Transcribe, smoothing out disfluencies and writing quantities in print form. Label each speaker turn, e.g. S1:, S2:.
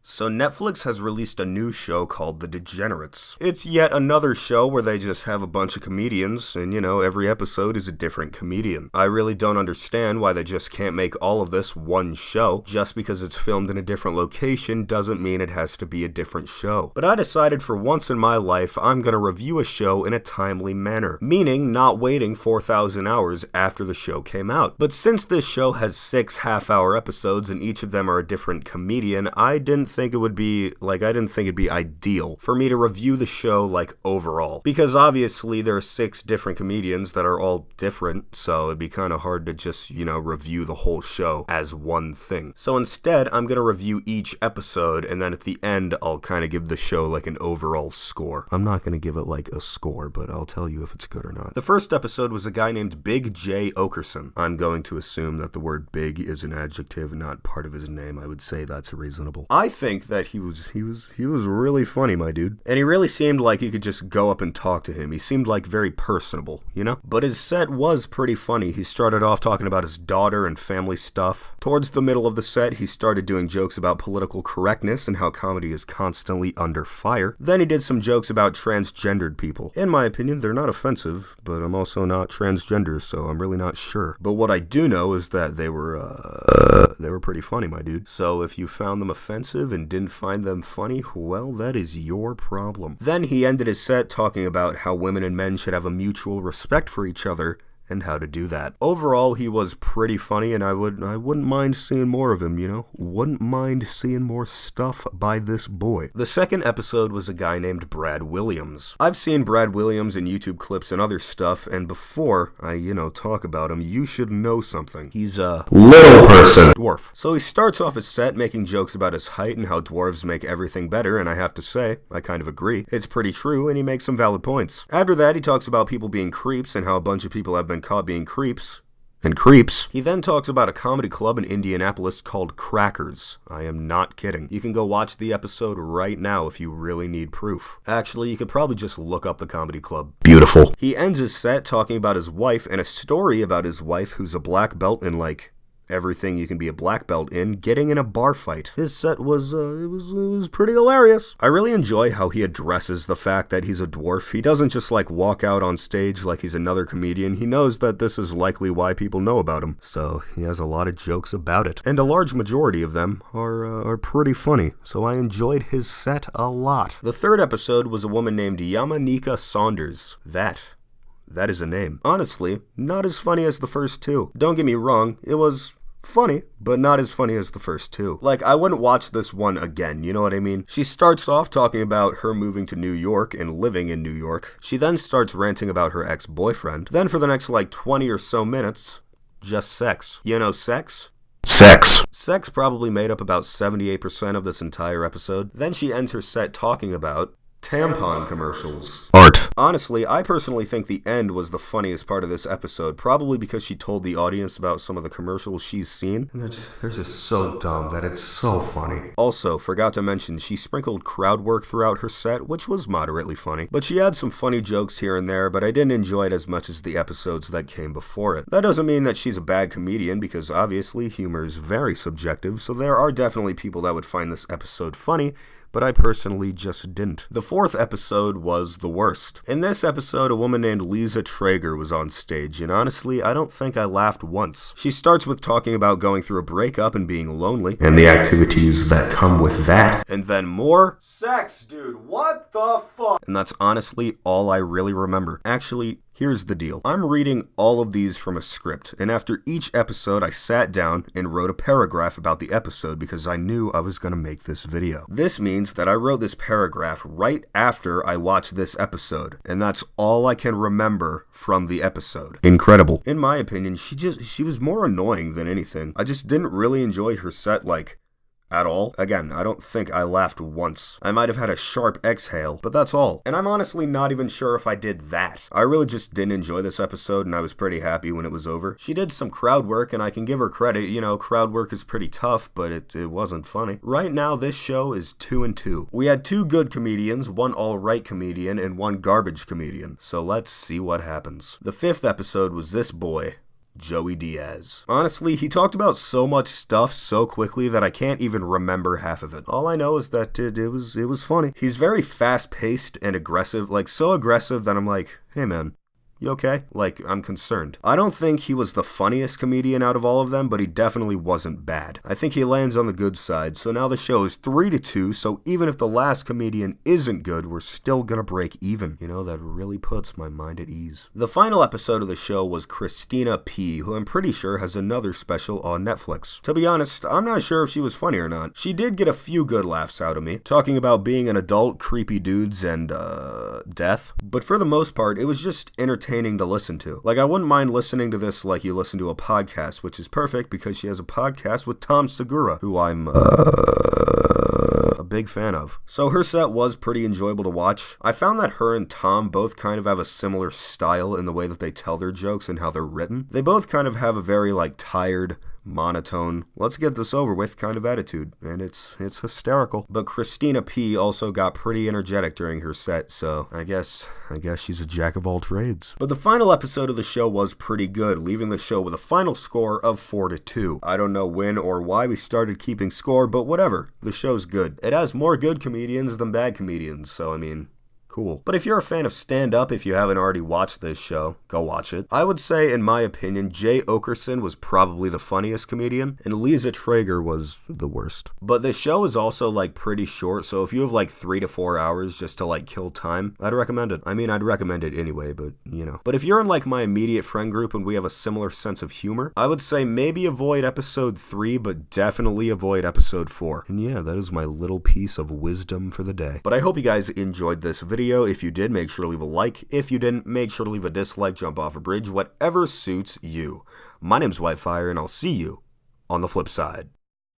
S1: So Netflix has released a new show called The Degenerates. It's yet another show where they just have a bunch of comedians, and every episode is a different comedian. I really don't understand why they just can't make all of this one show. Just because it's filmed in a different location doesn't mean it has to be a different show. But I decided for once in my life I'm gonna review a show in a timely manner, meaning not waiting 4,000 hours after the show came out. But since this show has 6 half-hour episodes and each of them are a different comedian, I didn't think it'd be ideal for me to review the show overall, because obviously there are 6 different comedians that are all different, so it'd be kind of hard to just review the whole show as one thing. So instead I'm gonna review each episode, and then at the end I'll kind of give the show an overall score. I'm not gonna give it a score, but I'll tell you if it's good or not. The first episode was a guy named Big J Okerson. I'm going to assume that the word big is an adjective, not part of his name. I would say that's reasonable. I think that he was really funny, my dude. And he really seemed like you could just go up and talk to him. He seemed very personable, But his set was pretty funny. He started off talking about his daughter and family stuff. Towards the middle of the set, he started doing jokes about political correctness and how comedy is constantly under fire. Then he did some jokes about transgendered people. In my opinion, they're not offensive, but I'm also not transgender, so I'm really not sure. But what I do know is that they were pretty funny, my dude. So if you found them offensive and didn't find them funny, well, that is your problem. Then he ended his set talking about how women and men should have a mutual respect for each other and how to do that. Overall, he was pretty funny, and I wouldn't mind seeing more of him, Wouldn't mind seeing more stuff by this boy. The second episode was a guy named Brad Williams. I've seen Brad Williams in YouTube clips and other stuff, and before I, talk about him, you should know something. He's a little person. Dwarf. So he starts off his set making jokes about his height and how dwarves make everything better, and I have to say, I kind of agree. It's pretty true, and he makes some valid points. After that, he talks about people being creeps and how a bunch of people have been caught being creeps. He then talks about a comedy club in Indianapolis called Crackers. I am not kidding. You can go watch the episode right now if you really need proof. Actually, you could probably just look up the comedy club. Beautiful. He ends his set talking about his wife and a story about his wife who's a black belt in everything you can be a black belt in, getting in a bar fight. His set was, it was pretty hilarious. I really enjoy how he addresses the fact that he's a dwarf. He doesn't just walk out on stage like he's another comedian. He knows that this is likely why people know about him. So he has a lot of jokes about it. And a large majority of them are pretty funny. So I enjoyed his set a lot. The third episode was a woman named Yamanika Saunders. That is a name. Honestly, not as funny as the first 2. Don't get me wrong, it was funny, but not as funny as the first 2. I wouldn't watch this one again, you know what I mean? She starts off talking about her moving to New York and living in New York. She then starts ranting about her ex-boyfriend. Then for the next 20 or so minutes, just sex. Sex? Sex. Sex probably made up about 78% of this entire episode. Then she ends her set talking about tampon commercials. Art. Honestly, I personally think the end was the funniest part of this episode, probably because she told the audience about some of the commercials she's seen. And they're just so dumb that it's so funny. Also, forgot to mention, she sprinkled crowd work throughout her set, which was moderately funny. But she had some funny jokes here and there, but I didn't enjoy it as much as the episodes that came before it. That doesn't mean that she's a bad comedian, because obviously humor is very subjective, so there are definitely people that would find this episode funny, but I personally just didn't. The fourth episode was the worst. In this episode, a woman named Lisa Traeger was on stage, and honestly, I don't think I laughed once. She starts with talking about going through a breakup and being lonely, and the activities that come with that, and then more sex, dude, what the fuck? And that's honestly all I really remember. Actually, here's the deal. I'm reading all of these from a script, and after each episode I sat down and wrote a paragraph about the episode because I knew I was going to make this video. This means that I wrote this paragraph right after I watched this episode, and that's all I can remember from the episode. Incredible. In my opinion, she was more annoying than anything. I just didn't really enjoy her set at all. Again, I don't think I laughed once. I might have had a sharp exhale, but that's all. And I'm honestly not even sure if I did that. I really just didn't enjoy this episode, and I was pretty happy when it was over. She did some crowd work, and I can give her credit. Crowd work is pretty tough, but it wasn't funny. Right now, this show is 2-2. We had 2 good comedians, 1 alright comedian, and 1 garbage comedian. So let's see what happens. The 5th episode was this boy, Joey Diaz. Honestly, he talked about so much stuff so quickly that I can't even remember half of it. All I know is that it was funny. He's very fast-paced and aggressive, like so aggressive that I'm like, hey man, you okay? Like, I'm concerned. I don't think he was the funniest comedian out of all of them, but he definitely wasn't bad. I think he lands on the good side, so now the show is 3-2, so even if the last comedian isn't good, we're still gonna break even. You know, that really puts my mind at ease. The final episode of the show was Christina P., who I'm pretty sure has another special on Netflix. To be honest, I'm not sure if she was funny or not. She did get a few good laughs out of me, talking about being an adult, creepy dudes, and, death. But for the most part, it was just entertaining to listen to. Like, I wouldn't mind listening to this like you listen to a podcast, which is perfect because she has a podcast with Tom Segura, who I'm a big fan of. So her set was pretty enjoyable to watch. I found that her and Tom both kind of have a similar style in the way that they tell their jokes and how they're written. They both kind of have a very, like, tired, monotone, let's get this over with kind of attitude, and it's hysterical. But Christina P. also got pretty energetic during her set, so I guess she's a jack of all trades. But the final episode of the show was pretty good, leaving the show with a final score of 4-2. I don't know when or why we started keeping score, but whatever, the show's good. It has more good comedians than bad comedians, so I mean, cool. But if you're a fan of stand-up, if you haven't already watched this show, go watch it. I would say, in my opinion, Jay Oakerson was probably the funniest comedian, and Lisa Traeger was the worst. But the show is also, like, pretty short, so if you have, like, 3 to 4 hours just to, like, kill time, I'd recommend it. I mean, I'd recommend it anyway, but, you know. But if you're in, like, my immediate friend group and we have a similar sense of humor, I would say maybe avoid episode 3, but definitely avoid episode 4. And yeah, that is my little piece of wisdom for the day. But I hope you guys enjoyed this video. If you did, make sure to leave a like. If you didn't, make sure to leave a dislike, jump off a bridge, whatever suits you. My name's Whitefire, and I'll see you on the flip side.